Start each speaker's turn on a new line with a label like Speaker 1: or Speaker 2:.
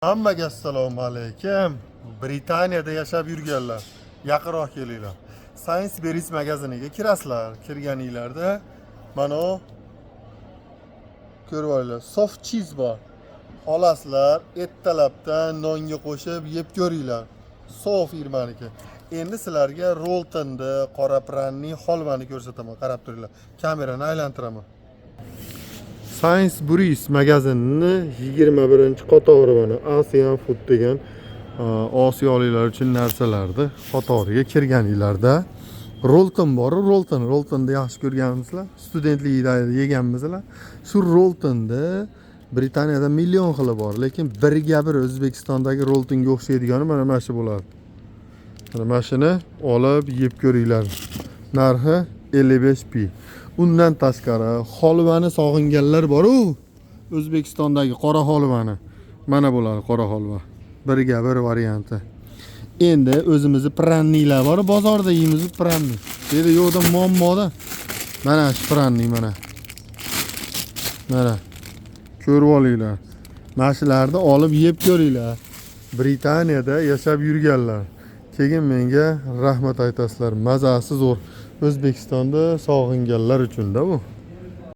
Speaker 1: Hammaga assalomu alaykum. Britaniyada yashab yurganlar, yaqinroq kelinglar. Sainsbury's magaziniga kirasizlar. Kirganinglarda mana ko'rib olinglar. Soft cheese bor. Olasizlar, ertalabdan nonga qo'shib yeb ko'ringlar. Sof firmaniki. Endi sizlarga Roltonda qora pranning holvani ko'rsataman. Qarab turinglar. Kamerani aylantiraman. Sainsbury's magazinini 21-qatori mana Asian Food degan Osiyoliklar uchun narsalarni qatoriga kirganinglarda Rolton bor, Roltonda yaxshi ko'rganmisizlar? Studentligida yeganmisizlar? Shu Roltonda Britaniyada million xili bor, lekin birga bir O'zbekistondagi Roltonga o'xshaydigani mana shu bo'ladi. Mana shuni olib yeb ko'ringlar. Narxi 55p. Undan tashqari holvani sog'inganlar bor-ku, O'zbekistondagi qora holvani. Mana bo'ladi qora holva. Birga bir varianti. Endi o'zimizni prannilar bor, bozorda yeymiz pranni. Dedi yo'qda muammoda. Mana shu pranni mana. Mana. Ko'rib olinglar. Mashlarni olib yeb ko'ringlar. Britaniyada yashab yurganlar. Keyin menga rahmat aytasizlar. Mazasi zo'r. O'zbekistonda sog'inganlar uchun-da bu.